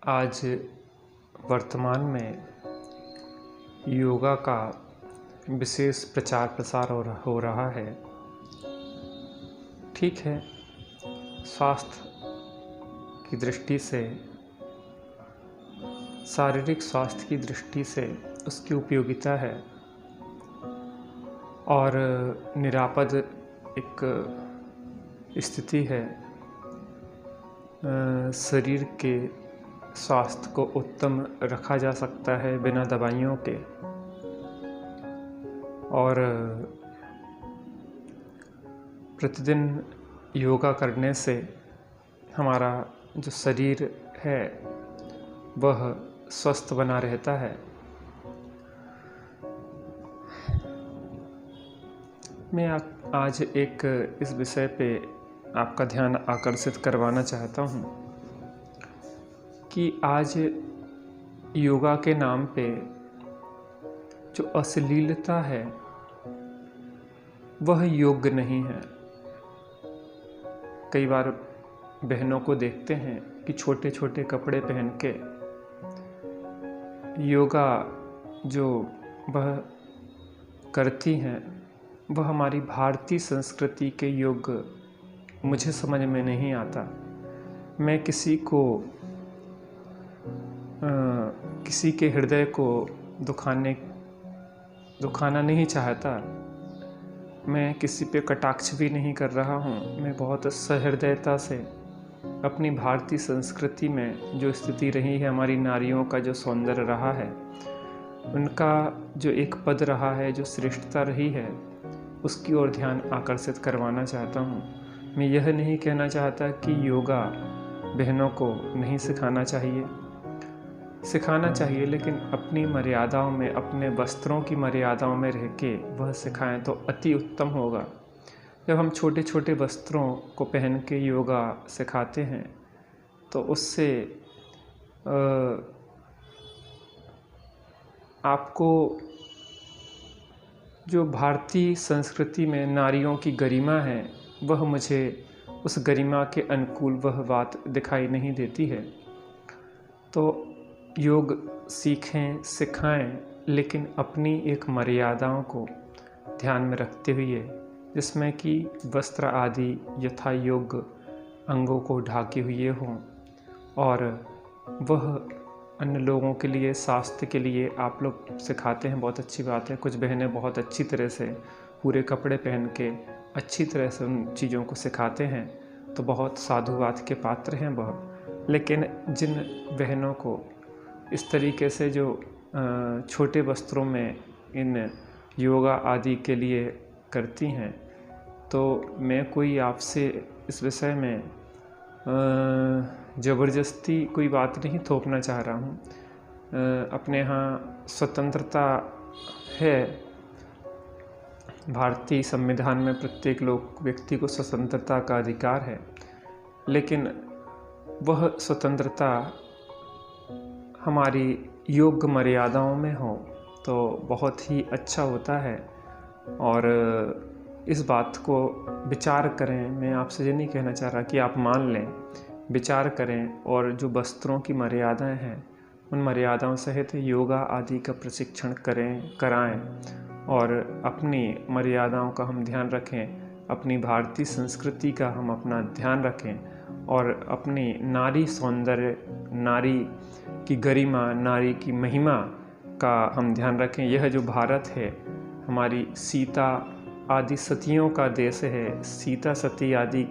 आज वर्तमान में योगा का विशेष प्रचार प्रसार हो रहा है। ठीक है, स्वास्थ्य की दृष्टि से, शारीरिक स्वास्थ्य की दृष्टि से उसकी उपयोगिता है और निरापद एक स्थिति है। शरीर के स्वास्थ्य को उत्तम रखा जा सकता है बिना दवाइयों के, और प्रतिदिन योगा करने से हमारा जो शरीर है वह स्वस्थ बना रहता है। मैं आज एक इस विषय पे आपका ध्यान आकर्षित करवाना चाहता हूँ कि आज योगा के नाम पे जो अश्लीलता है वह योग्य नहीं है। कई बार बहनों को देखते हैं कि छोटे छोटे कपड़े पहन के योगा जो वह करती हैं वह हमारी भारतीय संस्कृति के योग्य मुझे समझ में नहीं आता। मैं किसी के हृदय को दुखाना नहीं चाहता। मैं किसी पे कटाक्ष भी नहीं कर रहा हूँ। मैं बहुत सहृदयता से अपनी भारतीय संस्कृति में जो स्थिति रही है, हमारी नारियों का जो सौंदर्य रहा है, उनका जो एक पद रहा है, जो श्रेष्ठता रही है, उसकी ओर ध्यान आकर्षित करवाना चाहता हूँ। मैं यह नहीं कहना चाहता कि योगा बहनों को नहीं सिखाना चाहिए, लेकिन अपनी मर्यादाओं में, अपने वस्त्रों की मर्यादाओं में रह के वह सिखाएं तो अति उत्तम होगा। जब हम छोटे छोटे वस्त्रों को पहन के योगा सिखाते हैं तो उससे आपको जो भारतीय संस्कृति में नारियों की गरिमा है वह मुझे उस गरिमा के अनुकूल वह बात दिखाई नहीं देती है। तो योग सीखें, सिखाएं, लेकिन अपनी एक मर्यादाओं को ध्यान में रखते हुए, जिसमें कि वस्त्र आदि यथा योग्य अंगों को ढाके हुए हों और वह अन्य लोगों के लिए, स्वास्थ्य के लिए आप लोग सिखाते हैं, बहुत अच्छी बात है। कुछ बहनें बहुत अच्छी तरह से पूरे कपड़े पहन के अच्छी तरह से उन चीज़ों को सिखाते हैं, तो बहुत साधुवाद के पात्र हैं वह। लेकिन जिन बहनों को इस तरीके से जो छोटे वस्त्रों में इन योगा आदि के लिए करती हैं, तो मैं कोई आपसे इस विषय में ज़बरदस्ती कोई बात नहीं थोपना चाह रहा हूँ। अपने यहाँ स्वतंत्रता है। भारतीय संविधान में प्रत्येक व्यक्ति को स्वतंत्रता का अधिकार है, लेकिन वह स्वतंत्रता हमारी योग्य मर्यादाओं में हो तो बहुत ही अच्छा होता है। और इस बात को विचार करें। मैं आपसे ये नहीं कहना चाह रहा कि आप मान लें, विचार करें और जो वस्त्रों की मर्यादाएं हैं उन मर्यादाओं सहित योगा आदि का प्रशिक्षण कराएं और अपनी मर्यादाओं का हम ध्यान रखें, अपनी भारतीय संस्कृति का हम अपना ध्यान रखें और अपनी नारी सौंदर्य, नारी की गरिमा, नारी की महिमा का हम ध्यान रखें। यह जो भारत है हमारी सीता आदि सतियों का देश है। सीता सती आदि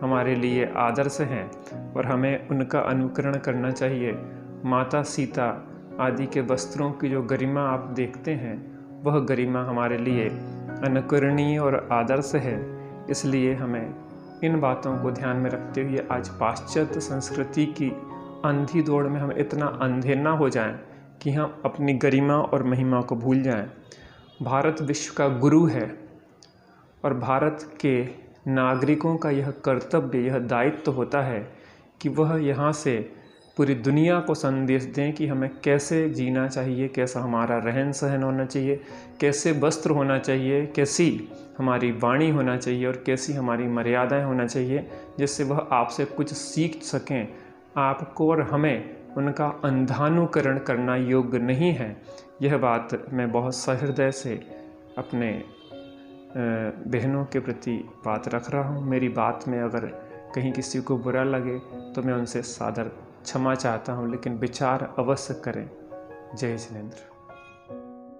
हमारे लिए आदर्श हैं और हमें उनका अनुकरण करना चाहिए। माता सीता आदि के वस्त्रों की जो गरिमा आप देखते हैं वह गरिमा हमारे लिए अनुकरणीय और आदर्श है। इसलिए हमें इन बातों को ध्यान में रखते हुए आज पाश्चात्य संस्कृति की अंधी दौड़ में हम इतना अंधे ना हो जाएं कि हम अपनी गरिमा और महिमा को भूल जाएं। भारत विश्व का गुरु है और भारत के नागरिकों का यह कर्तव्य, यह दायित्व होता है कि वह यहाँ से पूरी दुनिया को संदेश दें कि हमें कैसे जीना चाहिए, कैसा हमारा रहन सहन होना चाहिए, कैसे वस्त्र होना चाहिए, कैसी हमारी वाणी होना चाहिए और कैसी हमारी मर्यादाएं होना चाहिए, जिससे वह आपसे कुछ सीख सकें, आपको और हमें उनका अंधानुकरण करना योग्य नहीं है। यह बात मैं बहुत सहृदय से अपने बहनों के प्रति बात रख रहा हूँ। मेरी बात में अगर कहीं किसी को बुरा लगे तो मैं उनसे सादर क्षमा चाहता हूँ, लेकिन विचार अवश्य करें। जय जिनेंद्र।